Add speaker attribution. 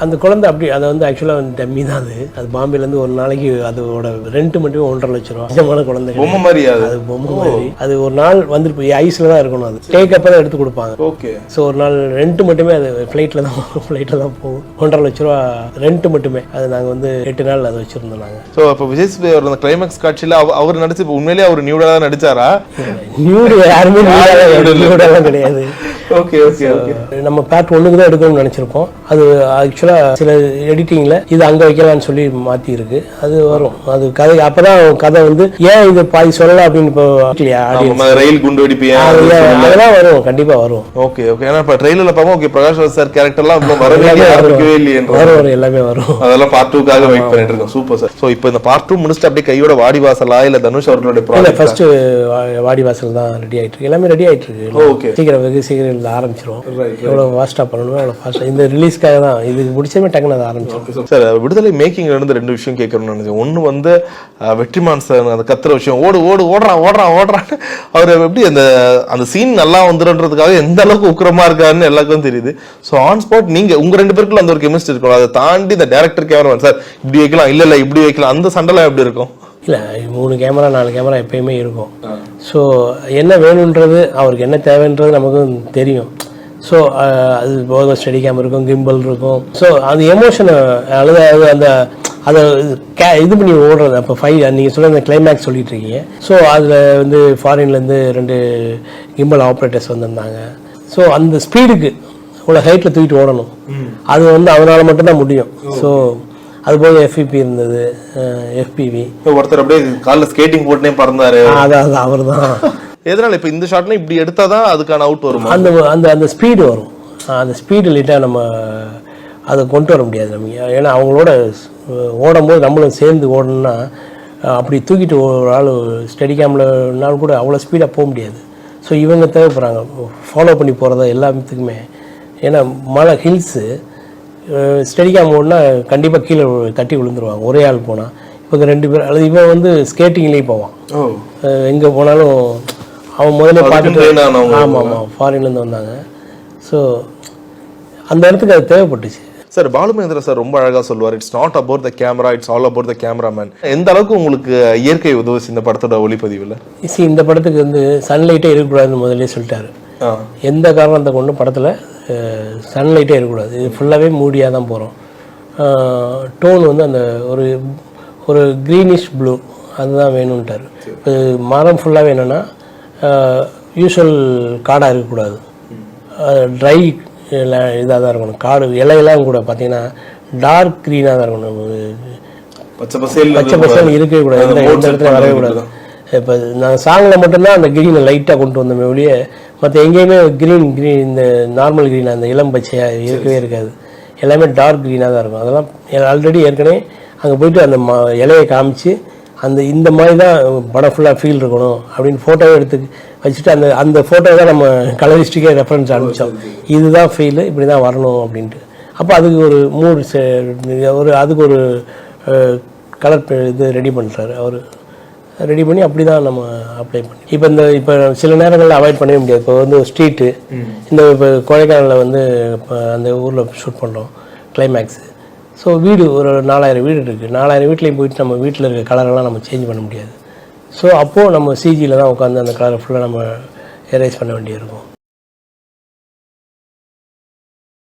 Speaker 1: அந்த குழந்தை அப்படி அதை வந்து ஆக்சுவலாக வந்து டம்மி தான் அது பாம்பேலேருந்து ஒரு நாளைக்கு அதோட ரெண்ட் மட்டுமே 1.5 லட்சம் ரூபா. நிஜமான குழந்தை
Speaker 2: பொம்மை மாதிரி
Speaker 1: அது பொம்மை மாதிரி. அது ஒரு நாள் வந்துட்டு ஐஸில் தான் இருக்கணும். அது டேக் அப்போ தான் எடுத்து கொடுப்பாங்க.
Speaker 2: ஓகே.
Speaker 1: ஸோ ஒரு நாள் ரெண்ட் மட்டுமே அது ஃப்ளைட்டில் தான் போகும். 1.5 லட்ச ரூபா ரெண்ட் மட்டுமே. அது நாங்கள் வந்து 8 நாள் அதை வச்சுருந்தோம் நாங்கள்.
Speaker 2: ஸோ இப்போ விஜய் சேதுபதி அவர் அந்த கிளைமேக்ஸ் காட்சியில் அவர் நடிச்சு இப்போ உண்மையிலேயே அவர் நியூடாக தான் நடிச்சாரா?
Speaker 1: நியூடு யாருமே நியூடெல்லாம் கிடையாது.
Speaker 2: Okay okay okay.
Speaker 1: நம்ம பார்ட் 1க்கு தான் எடுக்கணும்னு நினச்சிருப்போம். அது ஆக்சுவலாக சில எடிட்டிங்கில் இது அங்கே வைக்கலாம்னு சொல்லி மாற்றி இருக்கு. அது வரும். அது கதை அப்போதான் கதை வந்து ஏன் இது பாதி சொல்லலாம் அப்படின்னு இப்போ
Speaker 2: ரயில் குண்டு வெடிப்பியா
Speaker 1: அதெல்லாம் வரும். கண்டிப்பாக வரும்.
Speaker 2: Okay okay. ஏன்னா இப்போ ட்ரெயிலரில் பார்ப்போம். ஓகே, பிரகாஷ் சார் கேரக்டர்லாம் வரவே இல்லையே.
Speaker 1: வரும் எல்லாமே வரும்.
Speaker 2: அதெல்லாம் பார்ட் 2க்காக வெயிட் பண்ணிட்டு இருக்கோம். Super sir. ஸோ இப்போ இந்த பார்ட் 2 முடிச்சுட்டு அப்படியே கையோட வாடிவாசலா இல்லை தனுஷ் அவர்களுடைய ப்ராஜெக்ட்?
Speaker 1: ஃபர்ஸ்ட் வாடிவாசல் தான் ரெடி ஆயிட்டு இருக்கு. எல்லாமே ரெடி ஆயிட்டு இருக்கு.
Speaker 2: ஓகே.
Speaker 1: சீக்கிரம் வெகு சீக்கிரம் ஆரம்பிச்சிரும். எவ்வளோ ஃபாஸ்ட்டாக பண்ணணுமோ அவ்வளோ ஃபாஸ்ட்டாக. இந்த ரிலீஸ்க்காக தான் இது முடிச்சமே டக்குன்னு அதை ஆரம்பிச்சோம்.
Speaker 2: சார், விடுதலை மேக்கிங்ல இருந்து 2 விஷயம் கேட்கணும்னு நினைச்சேன். ஒன்று வந்து வெற்றிமான் சார் அந்த கத்துற விஷயம், ஓடுறான் அவர் எப்படி அந்த சீன் நல்லா வந்துடுன்றதுக்காக எந்த அளவுக்கு உக்கிரமா இருக்காருன்னு எல்லாருக்கும் தெரியுது. ஸோ ஆன் ஸ்பாட் நீங்க உங்க 2 பேருக்குள்ள அந்த ஒரு கெமிஸ்ட்ரி இருக்கும். அதை தாண்டி இந்த டேரக்டர் கேமராமேன் சார் இப்படி வைக்கலாம், இல்ல இப்படி வைக்கலாம், அந்த சண்டைலாம் எப்படி இருக்கும்?
Speaker 1: இல்லை, 3 கேமரா 4 கேமரா எப்பயுமே இருக்கும். ஸோ என்ன வேணுன்றது அவருக்கு என்ன தேவைன்றது நமக்கு தெரியும். ஸோ அது போக ஸ்டடி கேம் இருக்கும், கிம்பிள் இருக்கும். ஸோ அது எமோஷனை அல்லது அந்த அதை இது பண்ணி ஓடுறது. அப்போ நீங்கள் சொல்ல அந்த கிளைமேக்ஸ் சொல்லிட்டு இருக்கீங்க. ஸோ அதில் வந்து ஃபாரின்லேருந்து 2 கிம்பிள் ஆப்ரேட்டர்ஸ் வந்திருந்தாங்க. ஸோ அந்த ஸ்பீடுக்கு இவ்வளோ ஹைட்டில் தூக்கிட்டு ஓடணும். அது வந்து அவனால மட்டும்தான் முடியும். ஸோ அது போக எஃபிபி இருந்தது, எஃபிவி.
Speaker 2: ஒருத்தர் அப்படியே காலில் ஸ்கேட்டிங் போட்டுனே பறந்தாரு.
Speaker 1: அதான் அவர் தான்.
Speaker 2: எதனால இப்போ இந்த ஷாட்ல இப்படி எடுத்தாதான் அதுக்கான அவுட் வரும்?
Speaker 1: அந்த ஸ்பீடு வரும். அந்த ஸ்பீடு லைட்டாக நம்ம அதை கொண்டு வர முடியாது நம்ம. ஏன்னா அவங்களோட ஓடும்போது நம்மளும் சேர்ந்து ஓடணும்னா அப்படி தூக்கிட்டு ஒரு ஆள் ஸ்டடி கேம்லனாலும் கூட அவ்வளோ ஸ்பீடாக போக முடியாது. ஸோ இவங்க தேவைப்படுறாங்க ஃபாலோ பண்ணி போகிறத எல்லாத்துக்குமே. ஏன்னா மலை ஹில்ஸு ஸ்டடி கேம் ஓடுனா கண்டிப்பாக கீழே தட்டி விழுந்துருவாங்க ஒரே ஆள் போனால். இப்போ 2 பேர் அல்லது இவன் வந்து ஸ்கேட்டிங்லேயும் போவான். எங்கே போனாலும் அவன் முதல்ல பார்த்துட்டு. ஆமாம், ஃபாரின்லேருந்து வந்தாங்க. ஸோ அந்த இடத்துக்கு அது தேவைப்பட்டுச்சு.
Speaker 2: சார், பாலுமகேந்திரா சார் ரொம்ப அழகாக சொல்லுவார், it's not about the camera, it's all about the cameraman. எந்த அளவுக்கு உங்களுக்கு இயற்கை உதவுச்சு இந்த படத்தோட ஒளிப்பதிவில்?
Speaker 1: இந்த படத்துக்கு வந்து சன்லைட்டே இருக்கக்கூடாதுன்னு முதல்ல சொல்லிட்டாரு. எந்த காரணத்தை கொண்டு படத்தில் சன்லைட்டே இருக்கக்கூடாது. இது ஃபுல்லாகவே மூடியாக தான் போகிறோம். டோன் வந்து அந்த ஒரு க்ரீனிஷ் ப்ளூ அதுதான் வேணும்ட்டார். இப்போ மரம் ஃபுல்லாகவே என்னென்னா யூஸ்வல் காடாக இருக்கக்கூடாது, ட்ரை இதாக தான் இருக்கணும். காடு இலையெல்லாம் கூட பார்த்தீங்கன்னா டார்க் க்ரீனாக தான் இருக்கணும். பச்சை பசேல் இருக்கவே கூடாது, எந்த இடத்துல வரவே கூடாது. இப்போ நாங்கள் சாங்கில் மட்டும்தான் அந்த க்ரீனை லைட்டாக கொண்டு வந்தோமே ஒழிய மற்ற எங்கேயுமே க்ரீன் இந்த நார்மல் க்ரீன் அந்த இளம் பச்சையாக இருக்கவே இருக்காது. எல்லாமே டார்க் க்ரீனாக தான் இருக்கும். அதெல்லாம் ஆல்ரெடி ஏற்கனவே அங்கே போயிட்டு அந்த இலையை காமிச்சு இந்த மாதிரி தான் படம் ஃபுல்லாக ஃபீல் இருக்கணும் அப்படின்னு ஃபோட்டோவை எடுத்து வச்சுட்டு அந்த ஃபோட்டோவை தான் நம்ம கலரிஸ்டிக்கே ரெஃபரன்ஸ் அனுப்பிச்சோம். இதுதான் ஃபீலு, இப்படி தான் வரணும் அப்படின்ட்டு. அப்போ அதுக்கு ஒரு அதுக்கு ஒரு கலர் இது ரெடி பண்ணுறாரு அவர். ரெடி பண்ணி அப்படி தான் நம்ம அப்ளை பண்ணி இப்போ சில நேரங்களில் அவாய்ட் பண்ணவே முடியாது. இப்போ வந்து ஒரு ஸ்ட்ரீட்டு இப்போ கொடைக்கானலில் வந்து இப்போ அந்த ஊரில் ஷூட் பண்ணுறோம் கிளைமேக்ஸு. ஸோ வீடு ஒரு 4000 வீடு இருக்குது. 4000 வீட்லேயும் போயிட்டு நம்ம வீட்டில் இருக்க கலரெல்லாம் நம்ம சேஞ்ச் பண்ண முடியாது. ஸோ அப்போது நம்ம சிஜியில் தான் உட்காந்து அந்த கலரை ஃபுல்லாக நம்ம எரேஸ் பண்ண வேண்டியிருக்கும்.